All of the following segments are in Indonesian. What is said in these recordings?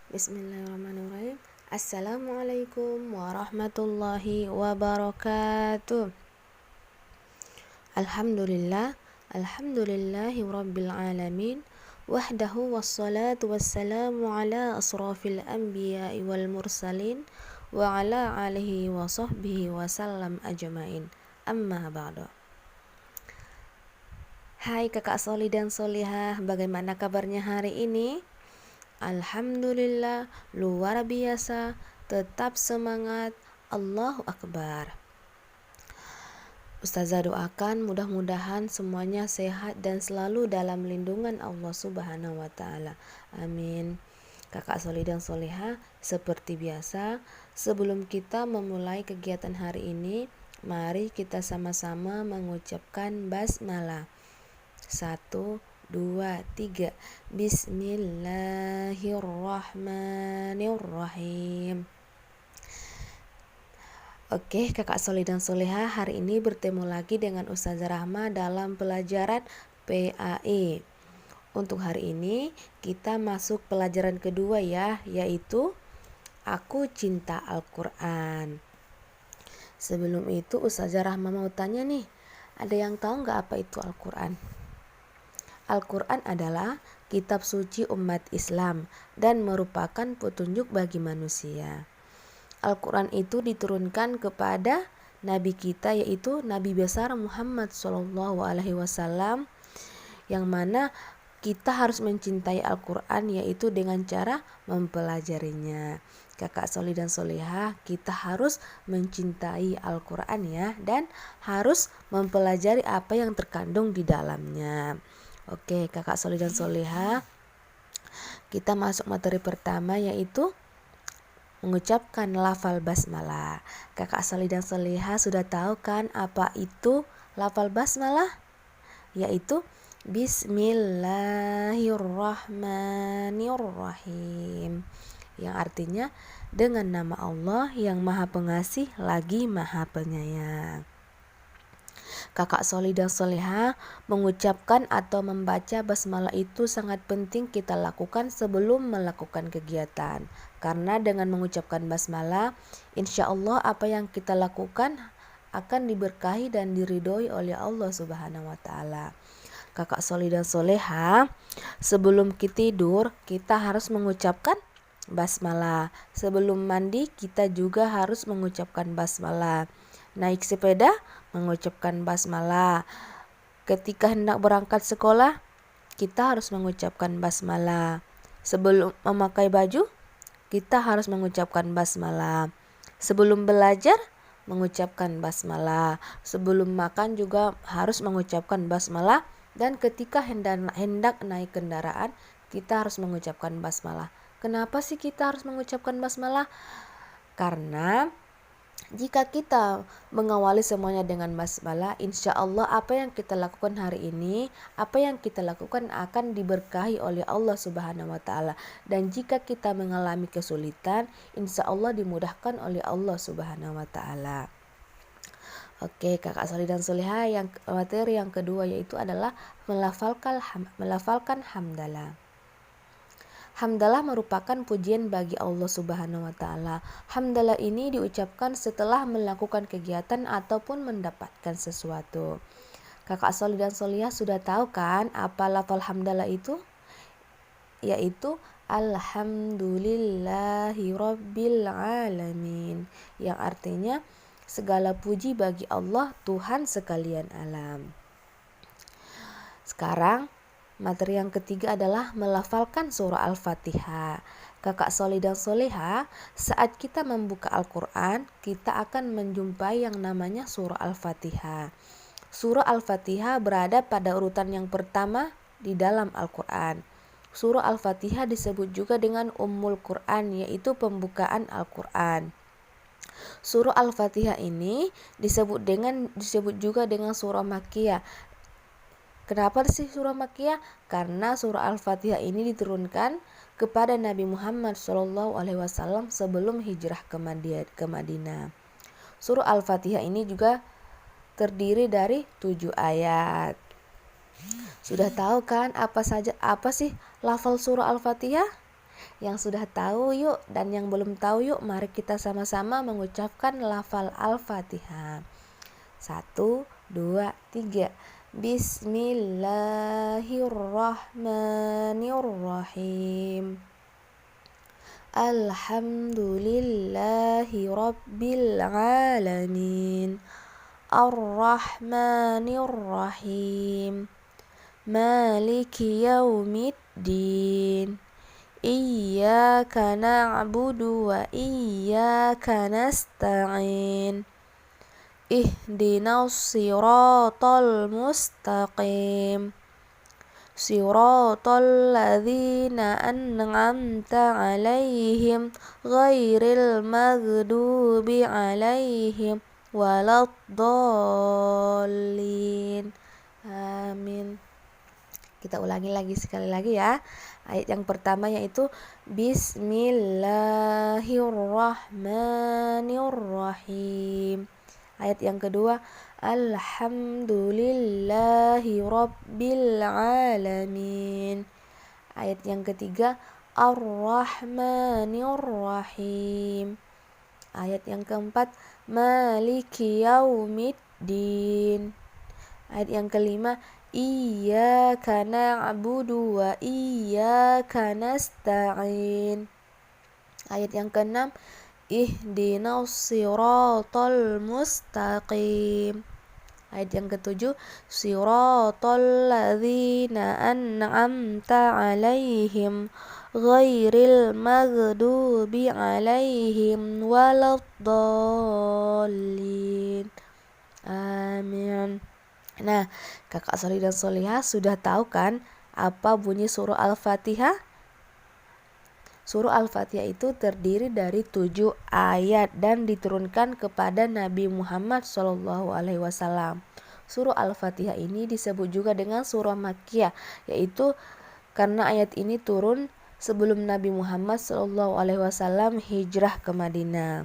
Bismillahirrahmanirrahim. Assalamualaikum warahmatullahi wabarakatuh. Alhamdulillah, alhamdulillahi rabbil alamin. Wahdahu wassalatu wassalamu ala asrafil anbiya'i wal mursalin wa ala alihi wa sahbihi wa sallam ajmain. Amma ba'du. Hai kakak Soli dan Solihah, bagaimana kabarnya hari ini? Alhamdulillah, luar biasa, tetap semangat, Allahu Akbar. Ustazah doakan mudah-mudahan semuanya sehat dan selalu dalam lindungan Allah Subhanahu wa Ta'ala. Amin. Kakak Soli dan Soleha, seperti biasa, sebelum kita memulai kegiatan hari ini, mari kita sama-sama mengucapkan basmalah. 1, 2, 3. Bismillahirrahmanirrahim. Oke, kakak Soli dan Soleha, hari ini bertemu lagi dengan Ustazah Rahma dalam pelajaran PAE. Untuk hari ini kita masuk pelajaran kedua ya, yaitu Aku Cinta Al-Quran. Sebelum itu Ustazah Rahma mau tanya nih, ada yang tahu nggak apa itu Al-Quran? Al-Quran adalah kitab suci umat Islam dan merupakan petunjuk bagi manusia. Al-Quran itu diturunkan kepada Nabi kita, yaitu Nabi besar Muhammad SAW, yang mana kita harus mencintai Al-Quran yaitu dengan cara mempelajarinya. Kakak Soli dan Solihah, kita harus mencintai Al-Quran ya, dan harus mempelajari apa yang terkandung di dalamnya. Oke, kakak Soli dan Solihah, kita masuk materi pertama yaitu mengucapkan lafal basmalah. Kakak Soli dan Solihah sudah tahu kan apa itu lafal basmalah? Yaitu Bismillahirrahmanirrahim, yang artinya dengan nama Allah yang Maha Pengasih lagi Maha Penyayang. Kakak Soli dan Soleha, mengucapkan atau membaca basmalah itu sangat penting kita lakukan sebelum melakukan kegiatan. Karena dengan mengucapkan basmalah, insya Allah apa yang kita lakukan akan diberkahi dan diridhoi oleh Allah Subhanahu wa Ta'ala. Kakak Soli dan Soleha, sebelum kita tidur kita harus mengucapkan basmalah. Sebelum mandi kita juga harus mengucapkan basmalah. Naik sepeda mengucapkan basmalah. Ketika hendak berangkat sekolah kita harus mengucapkan basmalah. Sebelum memakai baju kita harus mengucapkan basmalah. Sebelum belajar mengucapkan basmalah. Sebelum makan juga harus mengucapkan basmalah. Dan ketika hendak naik kendaraan kita harus mengucapkan basmalah. Kenapa sih kita harus mengucapkan basmalah? Karena jika kita mengawali semuanya dengan basmalah, insya Allah apa yang kita lakukan hari ini, apa yang kita lakukan akan diberkahi oleh Allah Subhanahu wa Ta'ala. Dan jika kita mengalami kesulitan, insya Allah dimudahkan oleh Allah Subhanahu wa Ta'ala. Oke, kakak Soli dan Soleha, yang materi yang kedua yaitu adalah melafalkan hamdalah. Hamdalah merupakan pujian bagi Allah Subhanahu wa Ta'ala. Hamdalah ini diucapkan setelah melakukan kegiatan ataupun mendapatkan sesuatu. Kakak Soli dan Solihah sudah tahu kan apa lafal hamdalah itu? Yaitu Alhamdulillahi Rabbil Alamin, yang artinya segala puji bagi Allah Tuhan sekalian alam. Sekarang materi yang ketiga adalah melafalkan surah Al-Fatihah. Kakak Soli dan Soleha, saat kita membuka Al-Quran, kita akan menjumpai yang namanya surah Al-Fatihah. Surah Al-Fatihah berada pada urutan yang pertama di dalam Al-Quran. Surah Al-Fatihah disebut juga dengan Ummul Quran, yaitu pembukaan Al-Quran. Surah Al-Fatihah ini disebut juga dengan surah Makkiyah. Kenapa sih surah Makkiyah? Karena surah Al-Fatihah ini diturunkan kepada Nabi Muhammad SAW sebelum hijrah ke Madinah. Surah Al-Fatihah ini juga terdiri dari 7 ayat. Sudah tahu kan apa sih lafal surah Al-Fatihah? Yang sudah tahu yuk, dan yang belum tahu yuk, mari kita sama-sama mengucapkan lafal Al-Fatihah. 1, 2, 3. Bismillahirrahmanirrahim. Alhamdulillahi rabbil alamin. Ar-Rahmanir-Rahim. Maliki yaumiddin. Iyyaka na'budu wa iyyaka nasta'in. Ihdinas siratal mustaqim. Siratal ladzina an'amta 'alaihim ghairil maghdubi 'alaihim waladdallin. Amin. Kita ulangi lagi sekali lagi ya. Ayat yang pertama yaitu Bismillahirrahmanirrahim. Ayat yang kedua Alhamdulillahi rabbil alamin. Ayat yang ketiga Ar-Rahmanir-Rahim. Ayat yang keempat Maliki yaumiddin. Ayat yang kelima Iyyaka na'budu wa iyyaka nasta'in. Ayat yang keenam Ihdinas siratal mustaqim. Ayat yang ketujuh Siratal ladzina an'amta 'alaihim ghairil maghdubi 'alaihim waladdallin. Amin. Nah, kakak Solih dan Solihah sudah tahu kan apa bunyi surah Al-Fatihah? Surah Al-Fatihah itu terdiri dari 7 ayat dan diturunkan kepada Nabi Muhammad SAW. Surah Al-Fatihah ini disebut juga dengan surah Makkiyah, yaitu karena ayat ini turun sebelum Nabi Muhammad SAW hijrah ke Madinah.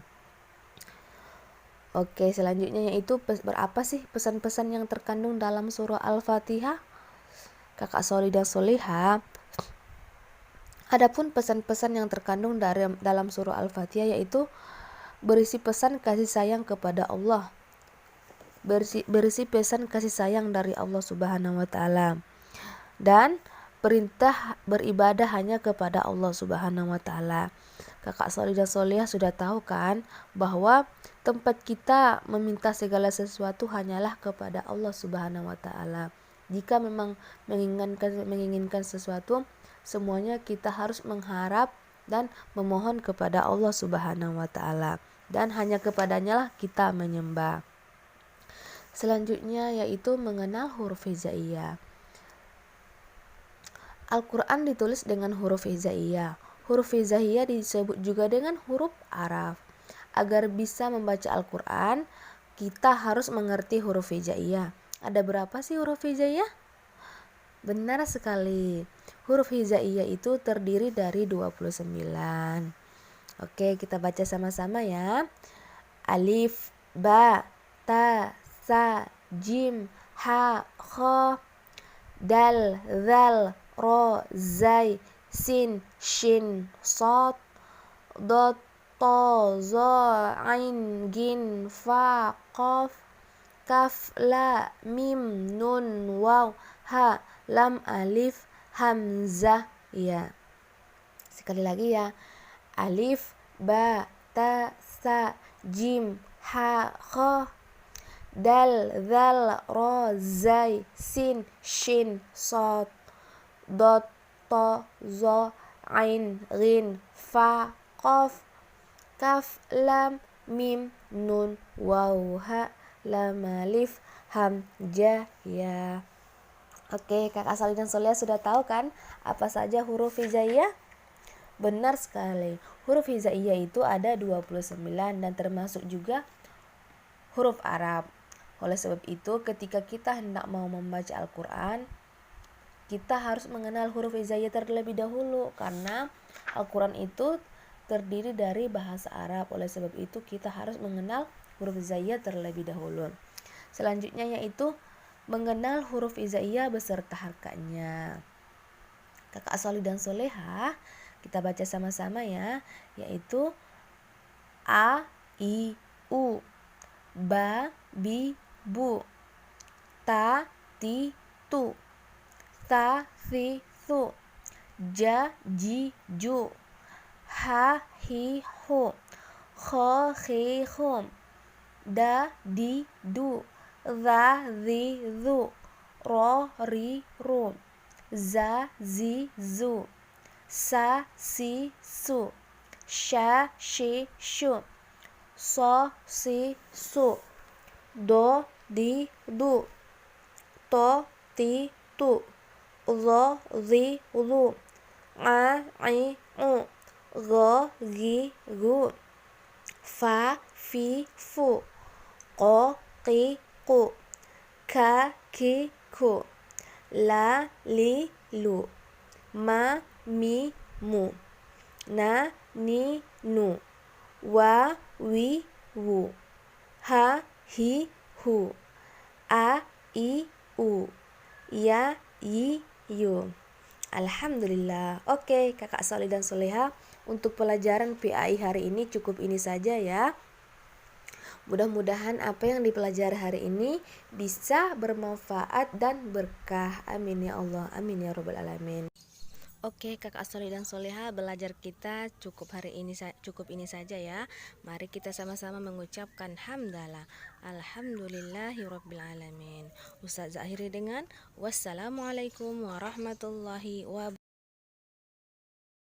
Oke, selanjutnya yaitu berapa sih pesan-pesan yang terkandung dalam surah Al-Fatihah? Kakak Solih dan Solihah, adapun pesan-pesan yang terkandung dalam surah Al-Fatihah yaitu berisi pesan kasih sayang kepada Allah, berisi pesan kasih sayang dari Allah Subhanahu wa taala, dan perintah beribadah hanya kepada Allah Subhanahu wa taala. Kakak Solih dan Solihah sudah tahu kan bahwa tempat kita meminta segala sesuatu hanyalah kepada Allah Subhanahu wa taala. Jika memang menginginkan sesuatu, semuanya kita harus mengharap dan memohon kepada Allah Subhanahu wa taala, dan hanya kepadanya lah kita menyembah. Selanjutnya yaitu mengenal huruf hijaiyah. Al-Quran ditulis dengan huruf hijaiyah. Huruf hijaiyah disebut juga dengan huruf Arab. Agar bisa membaca Al-Quran, kita harus mengerti huruf hijaiyah. Ada berapa sih huruf hijaiyah? Benar sekali. Huruf hijaiyah itu terdiri dari 29. Oke, kita baca sama-sama ya. Alif, ba, ta, sa, jim, ha, kha, dal, zal, ro, zai, sin, shin, sod, dot, to, zo, ain, gin, fa, qaf, kaf, la, mim, nun, waw, ha, lam, alif, hamzah. Ya. Sekali lagi ya. Alif, ba, ta, sa, jim, ha, kha, dal, zal, ro, zai, sin, shin, sod, dot, to, zo, ain, gin, fa, qaf, kaf, lam, mim, nun, waw, ha, lam, alif, hamzah. Ya. Oke, kakak Solih dan Solihah sudah tahu kan apa saja huruf hijaiyah? Benar sekali. Huruf hijaiyah itu ada 29 dan termasuk juga huruf Arab. Oleh sebab itu, ketika kita hendak mau membaca Al-Quran, kita harus mengenal huruf hijaiyah terlebih dahulu, karena Al-Quran itu terdiri dari bahasa Arab. Oleh sebab itu, kita harus mengenal huruf hijaiyah terlebih dahulu. Selanjutnya yaitu mengenal huruf hijaiyah beserta harakatnya. Kakak Solih dan Solihah, Kita baca sama-sama ya, yaitu A, I, U, Ba, Bi, Bu, Ta, Ti, Tu, Tha, Thi, Thu, Ja, Ji, Ju, Ha, Hi, Hu, Kho, Khi, Khum, Da, Di, Du, Za, Zi, Zu, Ro, Ri, Ru, Za, Zi, Zu, Sa, Si, Su, Sha, Shi, Shu, So, Si, Su, Do, Di, Du, To, Ti, Tu, Zo, Zi, Zu, A, I, U, Go, Gi, Gu, Fa, Fi, Fu, Ko, Ki, Ku, Ka, Ki, Ku, La, Li, Lu, Ma, Mi, Mu, Na, Ni, Nu, Wa, Wi, Wu, Ha, Hi, Hu, A, I, U, Ya, Yi, Yu. Alhamdulillah. Oke, Kakak Solih dan Soleha, untuk pelajaran PAI hari ini cukup ini saja ya. Mudah-mudahan apa yang dipelajari hari ini bisa bermanfaat dan berkah. Amin ya Allah, amin ya Rabbal alamin. Oke, Kakak Solih dan Soleha, belajar kita cukup ini saja ya. Mari kita sama-sama mengucapkan hamdalah. Alhamdulillahirabbil alamin. Ustazah akhiri dengan wassalamualaikum warahmatullahi wabarakatuh.